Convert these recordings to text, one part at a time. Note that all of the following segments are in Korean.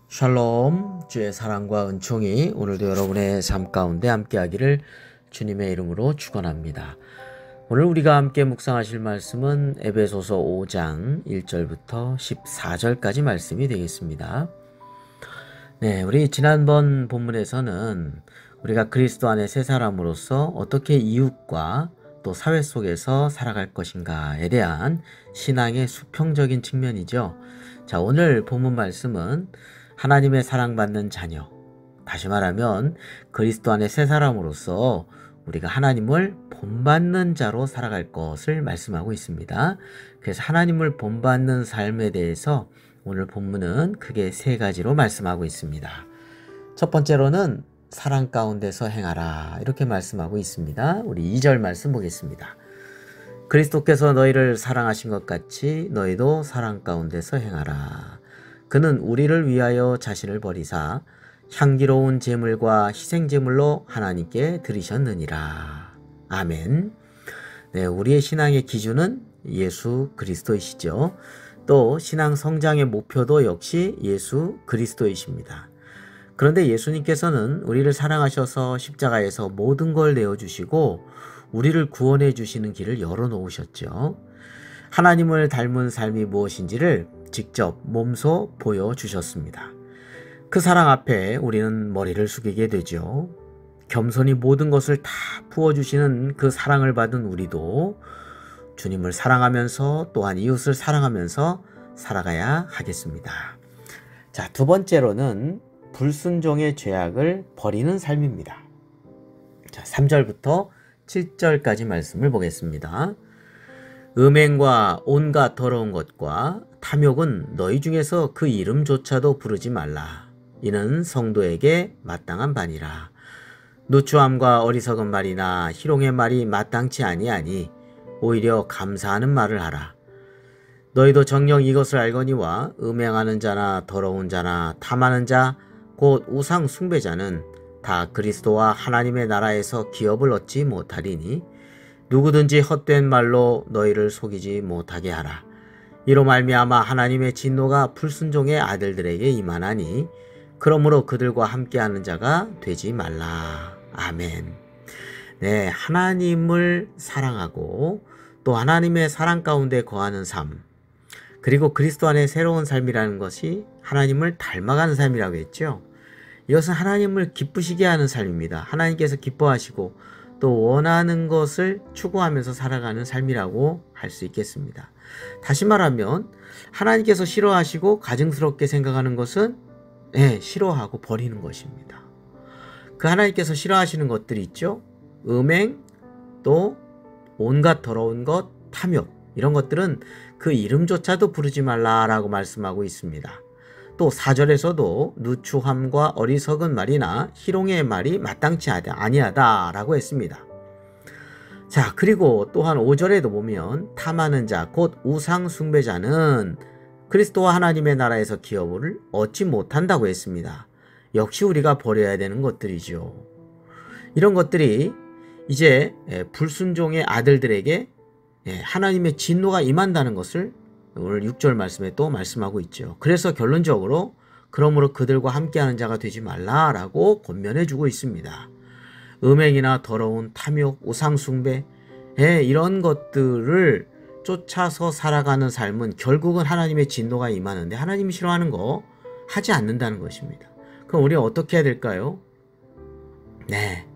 샬롬, 주의 사랑과 은총이 오늘도 여러분의 삶 가운데 함께하기를 주님의 이름으로 축원합니다. 오늘 우리가 함께 묵상하실 말씀은 에베소서 5장 1절부터 14절까지 말씀이 되겠습니다. 네, 우리 지난번 본문에서는 우리가 그리스도 안에 새 사람으로서 어떻게 이웃과 또 사회 속에서 살아갈 것인가에 대한 신앙의 수평적인 측면이죠. 자, 오늘 본문 말씀은 하나님의 사랑받는 자녀, 다시 말하면 그리스도 안에 새 사람으로서 우리가 하나님을 본받는 자로 살아갈 것을 말씀하고 있습니다. 그래서 하나님을 본받는 삶에 대해서 오늘 본문은 크게 세 가지로 말씀하고 있습니다. 첫 번째로는 사랑 가운데서 행하라, 이렇게 말씀하고 있습니다. 우리 2절 말씀 보겠습니다. 그리스도께서 너희를 사랑하신 것 같이 너희도 사랑 가운데서 행하라. 그는 우리를 위하여 자신을 버리사 향기로운 제물과 희생제물로 하나님께 드리셨느니라. 아멘. 네, 우리의 신앙의 기준은 예수 그리스도이시죠. 또 신앙 성장의 목표도 역시 예수 그리스도이십니다. 그런데 예수님께서는 우리를 사랑하셔서 십자가에서 모든 걸 내어주시고 우리를 구원해 주시는 길을 열어놓으셨죠. 하나님을 닮은 삶이 무엇인지를 직접 몸소 보여주셨습니다. 그 사랑 앞에 우리는 머리를 숙이게 되죠. 겸손히 모든 것을 다 부어주시는 그 사랑을 받은 우리도 주님을 사랑하면서 또한 이웃을 사랑하면서 살아가야 하겠습니다. 자, 두 번째로는 불순종의 죄악을 버리는 삶입니다. 자, 3절부터 7절까지 말씀을 보겠습니다. 음행과 온갖 더러운 것과 탐욕은 너희 중에서 그 이름조차도 부르지 말라. 이는 성도에게 마땅한 바니라. 누추함과 어리석은 말이나 희롱의 말이 마땅치 아니하니 오히려 감사하는 말을 하라. 너희도 정녕 이것을 알거니와 음행하는 자나 더러운 자나 탐하는 자 곧 우상 숭배자는 다 그리스도와 하나님의 나라에서 기업을 얻지 못하리니 누구든지 헛된 말로 너희를 속이지 못하게 하라. 이로 말미암아 하나님의 진노가 불순종의 아들들에게 임하나니 그러므로 그들과 함께하는 자가 되지 말라. 아멘. 네, 하나님을 사랑하고 또 하나님의 사랑 가운데 거하는 삶, 그리고 그리스도 안에 새로운 삶이라는 것이 하나님을 닮아가는 삶이라고 했죠. 이것은 하나님을 기쁘시게 하는 삶입니다. 하나님께서 기뻐하시고 또 원하는 것을 추구하면서 살아가는 삶이라고 할 수 있겠습니다. 다시 말하면 하나님께서 싫어하시고 가증스럽게 생각하는 것은 싫어하고 버리는 것입니다. 그 하나님께서 싫어하시는 것들이 있죠. 음행, 또 온갖 더러운 것, 탐욕, 이런 것들은 그 이름조차도 부르지 말라라고 말씀하고 있습니다. 또 4절에서도 누추함과 어리석은 말이나 희롱의 말이 마땅치 아니하다라고 했습니다. 자, 그리고 또한 5절에도 보면 탐하는 자, 곧 우상 숭배자는 그리스도와 하나님의 나라에서 기업을 얻지 못한다고 했습니다. 역시 우리가 버려야 되는 것들이죠. 이런 것들이 이제 불순종의 아들들에게 하나님의 진노가 임한다는 것을 오늘 6절 말씀에 또 말씀하고 있죠. 그래서 결론적으로 그러므로 그들과 함께하는 자가 되지 말라라고 권면해 주고 있습니다. 음행이나 더러운 탐욕, 우상숭배, 이런 것들을 쫓아서 살아가는 삶은 결국은 하나님의 진노가 임하는데 하나님이 싫어하는 거 하지 않는다는 것입니다. 그럼 우리가 어떻게 해야 될까요? 네,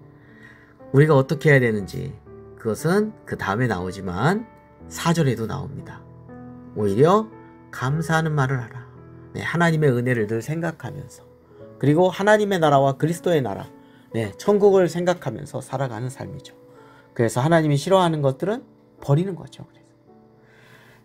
우리가 어떻게 해야 되는지 그것은 그 다음에 나오지만 4절에도 나옵니다. 오히려 감사하는 말을 하라. 네, 하나님의 은혜를 늘 생각하면서, 그리고 하나님의 나라와 그리스도의 나라, 천국을 생각하면서 살아가는 삶이죠. 그래서 하나님이 싫어하는 것들은 버리는 거죠.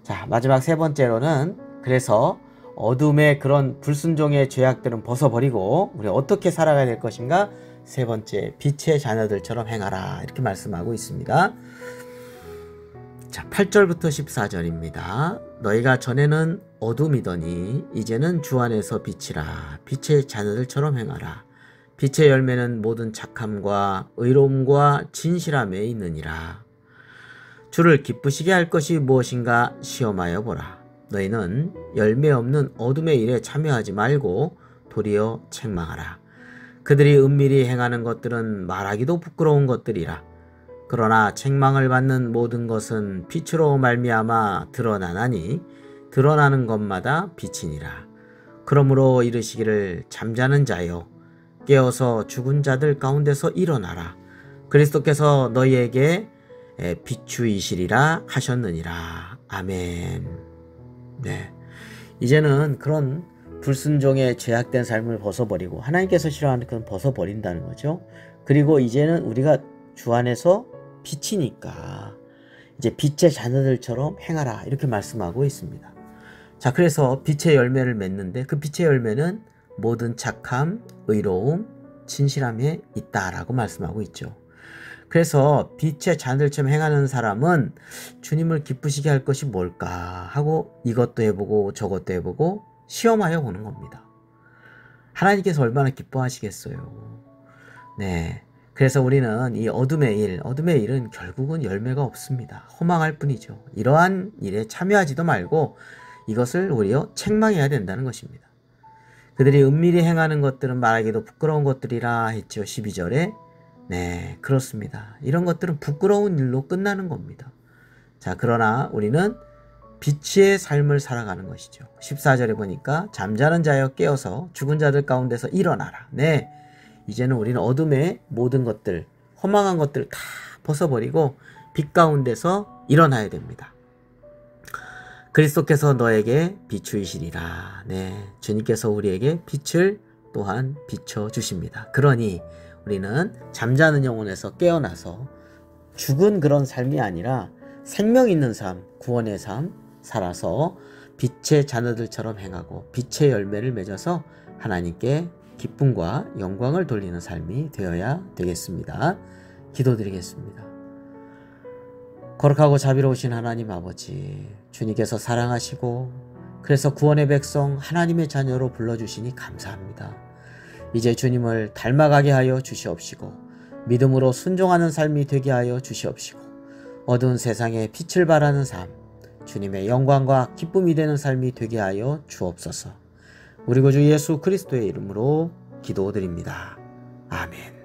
자, 마지막 세 번째로는 그래서 어둠의 그런 불순종의 죄악들은 벗어버리고 우리 어떻게 살아가야 될 것인가? 세 번째, 빛의 자녀들처럼 행하라, 이렇게 말씀하고 있습니다. 자, 8절부터 14절입니다. 너희가 전에는 어둠이더니 이제는 주 안에서 빛이라. 빛의 자녀들처럼 행하라. 빛의 열매는 모든 착함과 의로움과 진실함에 있느니라. 주를 기쁘시게 할 것이 무엇인가 시험하여 보라. 너희는 열매 없는 어둠의 일에 참여하지 말고 도리어 책망하라. 그들이 은밀히 행하는 것들은 말하기도 부끄러운 것들이라. 그러나 책망을 받는 모든 것은 빛으로 말미암아 드러나나니 드러나는 것마다 빛이니라. 그러므로 이르시기를 잠자는 자여 깨어서 죽은 자들 가운데서 일어나라. 그리스도께서 너희에게 비추이시리라 하셨느니라. 아멘. 네. 이제는 그런 불순종의 죄악된 삶을 벗어버리고 하나님께서 싫어하는 건 벗어버린다는 거죠. 그리고 이제는 우리가 주 안에서 빛이니까 이제 빛의 자녀들처럼 행하라 이렇게 말씀하고 있습니다. 자, 그래서 빛의 열매를 맺는데 그 빛의 열매는 모든 착함, 의로움, 진실함에 있다라고 말씀하고 있죠. 그래서 빛의 자녀들처럼 행하는 사람은 주님을 기쁘시게 할 것이 뭘까 하고 이것도 해보고 저것도 해보고 시험하여 보는 겁니다. 하나님께서 얼마나 기뻐하시겠어요. 네. 그래서 우리는 이 어둠의 일은 결국은 열매가 없습니다. 허망할 뿐이죠. 이러한 일에 참여하지도 말고 이것을 오히려 책망해야 된다는 것입니다. 그들이 은밀히 행하는 것들은 말하기도 부끄러운 것들이라 했죠. 12절에. 네, 그렇습니다. 이런 것들은 부끄러운 일로 끝나는 겁니다. 자, 그러나 우리는 빛의 삶을 살아가는 것이죠. 14절에 보니까 잠자는 자여 깨어서 죽은 자들 가운데서 일어나라. 네, 이제는 우리는 어둠의 모든 것들, 허망한 것들 다 벗어버리고 빛 가운데서 일어나야 됩니다. 그리스도께서 너에게 비추이시리라. 네, 주님께서 우리에게 빛을 또한 비춰주십니다. 그러니 우리는 잠자는 영혼에서 깨어나서 죽은 그런 삶이 아니라 생명 있는 삶, 구원의 삶 살아서 빛의 자녀들처럼 행하고 빛의 열매를 맺어서 하나님께 기쁨과 영광을 돌리는 삶이 되어야 되겠습니다. 기도드리겠습니다. 거룩하고 자비로우신 하나님 아버지, 주님께서 사랑하시고 그래서 구원의 백성 하나님의 자녀로 불러주시니 감사합니다. 이제 주님을 닮아가게 하여 주시옵시고 믿음으로 순종하는 삶이 되게 하여 주시옵시고 어두운 세상에 빛을 발하는 삶, 주님의 영광과 기쁨이 되는 삶이 되게 하여 주옵소서. 우리 구주 예수 그리스도의 이름으로 기도드립니다. 아멘.